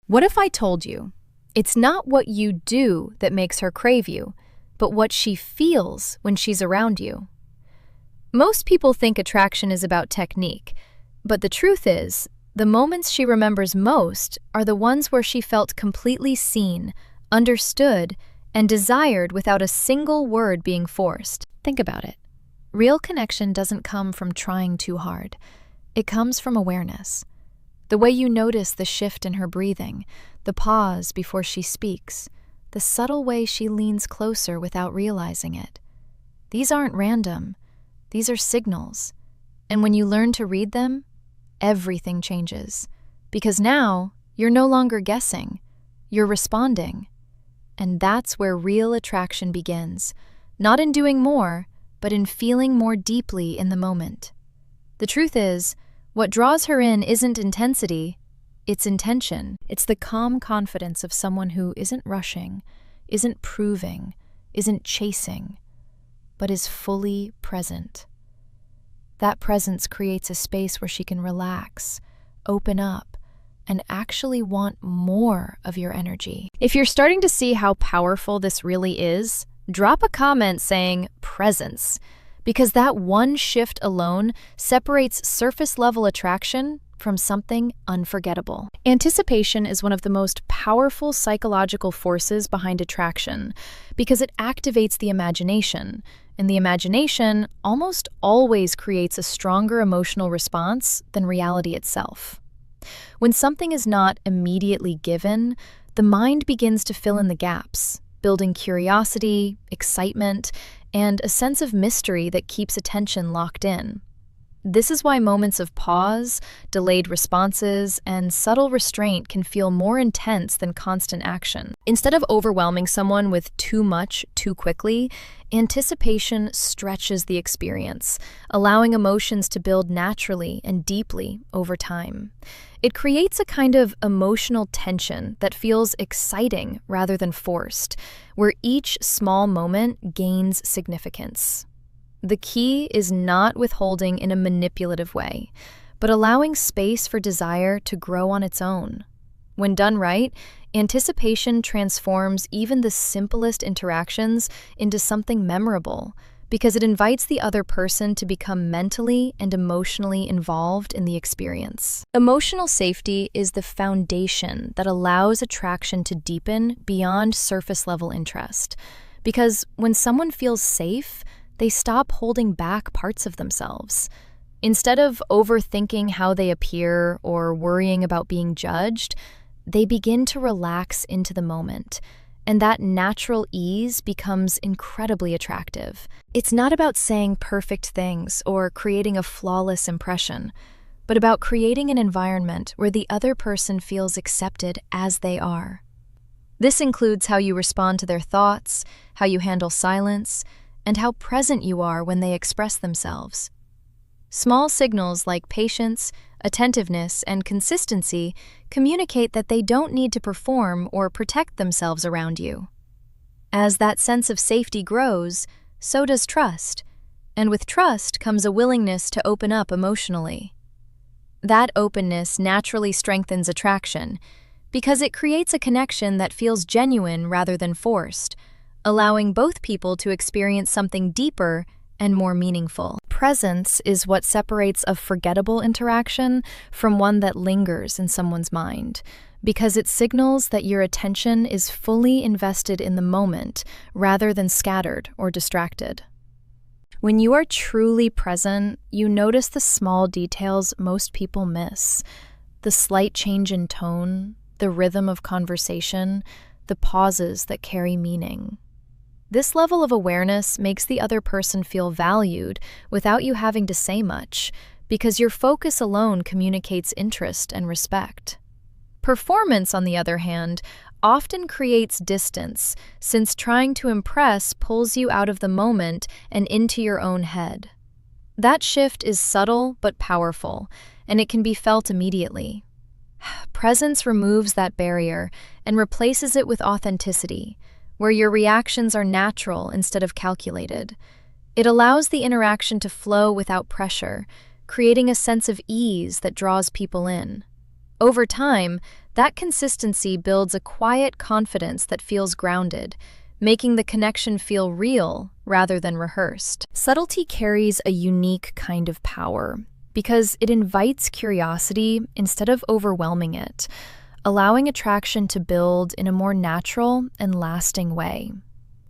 What if I told you it's not what you do that makes her crave you, but what she feels when she's around you? Most people think attraction is about technique, but the truth is, the moments she remembers most are the ones where she felt completely seen, understood, and desired without a single word being forced. Think about it. Real connection doesn't come from trying too hard. It comes from awareness. The way you notice the shift in her breathing, the pause before she speaks, the subtle way she leans closer without realizing it. These aren't random. These are signals. And when you learn to read them, everything changes. Because now, you're no longer guessing. You're responding. And that's where real attraction begins. Not in doing more, but in feeling more deeply in the moment. The truth is, what draws her in isn't intensity, it's intention. It's the calm confidence of someone who isn't rushing, isn't proving, isn't chasing, but is fully present. That presence creates a space where she can relax, open up, and actually want more of your energy. If you're starting to see how powerful this really is, drop a comment saying presence, because that one shift alone separates surface-level attraction from something unforgettable. Anticipation is one of the most powerful psychological forces behind attraction because it activates the imagination, and the imagination almost always creates a stronger emotional response than reality itself. When something is not immediately given, the mind begins to fill in the gaps, building curiosity, excitement, and a sense of mystery that keeps attention locked in. This is why moments of pause, delayed responses, and subtle restraint can feel more intense than constant action. Instead of overwhelming someone with too much too quickly, anticipation stretches the experience, allowing emotions to build naturally and deeply over time. It creates a kind of emotional tension that feels exciting rather than forced, where each small moment gains significance. The key is not withholding in a manipulative way, but allowing space for desire to grow on its own. When done right, anticipation transforms even the simplest interactions into something memorable, because it invites the other person to become mentally and emotionally involved in the experience. Emotional safety is the foundation that allows attraction to deepen beyond surface-level interest, because when someone feels safe, they stop holding back parts of themselves. Instead of overthinking how they appear or worrying about being judged, they begin to relax into the moment, and that natural ease becomes incredibly attractive. It's not about saying perfect things or creating a flawless impression, but about creating an environment where the other person feels accepted as they are. This includes how you respond to their thoughts, how you handle silence, and how present you are when they express themselves. Small signals like patience, attentiveness, and consistency communicate that they don't need to perform or protect themselves around you. As that sense of safety grows, so does trust, and with trust comes a willingness to open up emotionally. That openness naturally strengthens attraction because it creates a connection that feels genuine rather than forced, allowing both people to experience something deeper and more meaningful. Presence is what separates a forgettable interaction from one that lingers in someone's mind, because it signals that your attention is fully invested in the moment rather than scattered or distracted. When you are truly present, you notice the small details most people miss: the slight change in tone, the rhythm of conversation, the pauses that carry meaning. This level of awareness makes the other person feel valued without you having to say much, because your focus alone communicates interest and respect. Performance, on the other hand, often creates distance, since trying to impress pulls you out of the moment and into your own head. That shift is subtle but powerful, and it can be felt immediately. Presence removes that barrier and replaces it with authenticity, where your reactions are natural instead of calculated. It allows the interaction to flow without pressure, creating a sense of ease that draws people in. Over time, that consistency builds a quiet confidence that feels grounded, making the connection feel real rather than rehearsed. Subtlety carries a unique kind of power because it invites curiosity instead of overwhelming it, allowing attraction to build in a more natural and lasting way.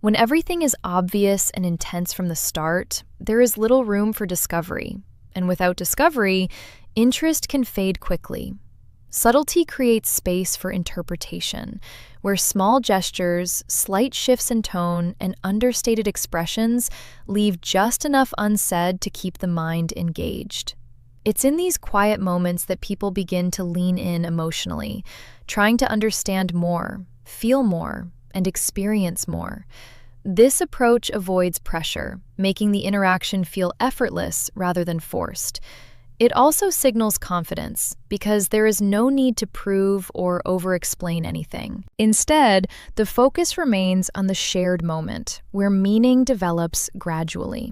When everything is obvious and intense from the start, there is little room for discovery, and without discovery, interest can fade quickly. Subtlety creates space for interpretation, where small gestures, slight shifts in tone, and understated expressions leave just enough unsaid to keep the mind engaged. It's in these quiet moments that people begin to lean in emotionally, trying to understand more, feel more, and experience more. This approach avoids pressure, making the interaction feel effortless rather than forced. It also signals confidence because there is no need to prove or over-explain anything. Instead, the focus remains on the shared moment, where meaning develops gradually.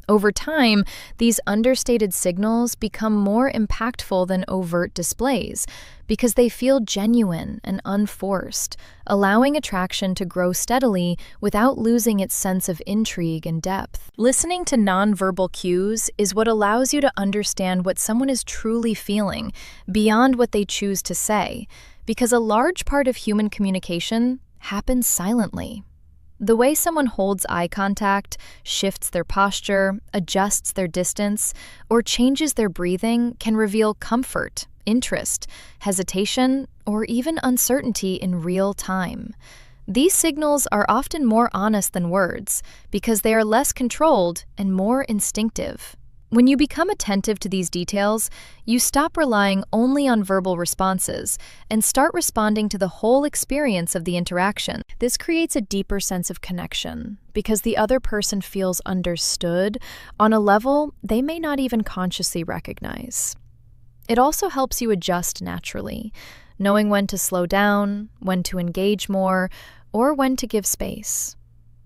Over time, these understated signals become more impactful than overt displays because they feel genuine and unforced, allowing attraction to grow steadily without losing its sense of intrigue and depth. Listening to nonverbal cues is what allows you to understand what someone is truly feeling beyond what they choose to say, because a large part of human communication happens silently. The way someone holds eye contact, shifts their posture, adjusts their distance, or changes their breathing can reveal comfort, interest, hesitation, or even uncertainty in real time. These signals are often more honest than words because they are less controlled and more instinctive. When you become attentive to these details, you stop relying only on verbal responses and start responding to the whole experience of the interaction. This creates a deeper sense of connection because the other person feels understood on a level they may not even consciously recognize. It also helps you adjust naturally, knowing when to slow down, when to engage more, or when to give space.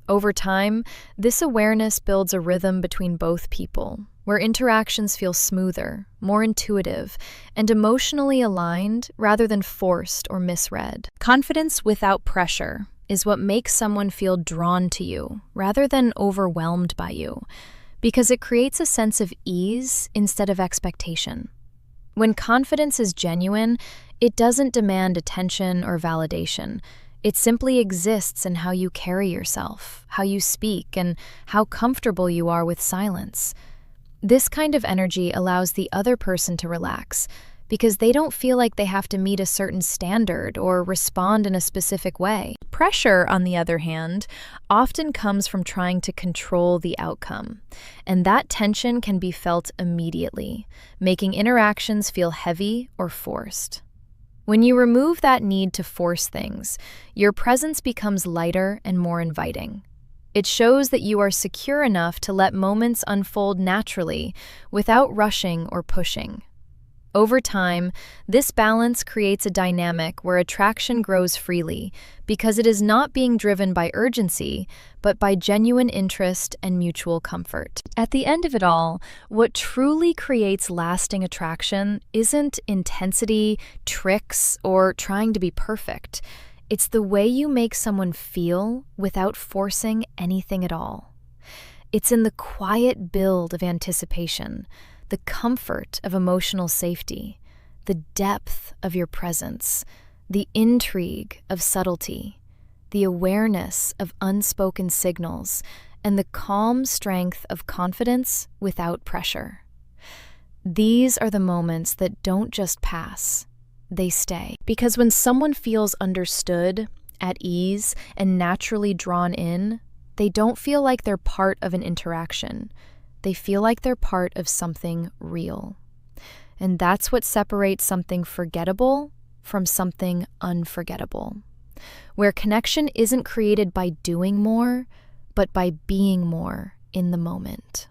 Over time, this awareness builds a rhythm between both people, where interactions feel smoother, more intuitive, and emotionally aligned rather than forced or misread. Confidence without pressure is what makes someone feel drawn to you rather than overwhelmed by you, because it creates a sense of ease instead of expectation. When confidence is genuine, it doesn't demand attention or validation. It simply exists in how you carry yourself, how you speak, and how comfortable you are with silence. This kind of energy allows the other person to relax because they don't feel like they have to meet a certain standard or respond in a specific way. Pressure, on the other hand, often comes from trying to control the outcome, and that tension can be felt immediately, making interactions feel heavy or forced. When you remove that need to force things, your presence becomes lighter and more inviting. It shows that you are secure enough to let moments unfold naturally without rushing or pushing. Over time, this balance creates a dynamic where attraction grows freely because it is not being driven by urgency, but by genuine interest and mutual comfort. At the end of it all, what truly creates lasting attraction isn't intensity, tricks, or trying to be perfect. It's the way you make someone feel without forcing anything at all. It's in the quiet build of anticipation, the comfort of emotional safety, the depth of your presence, the intrigue of subtlety, the awareness of unspoken signals, and the calm strength of confidence without pressure. These are the moments that don't just pass, they stay. Because when someone feels understood, at ease, and naturally drawn in, they don't feel like they're part of an interaction. They feel like they're part of something real. And that's what separates something forgettable from something unforgettable, where connection isn't created by doing more, but by being more in the moment.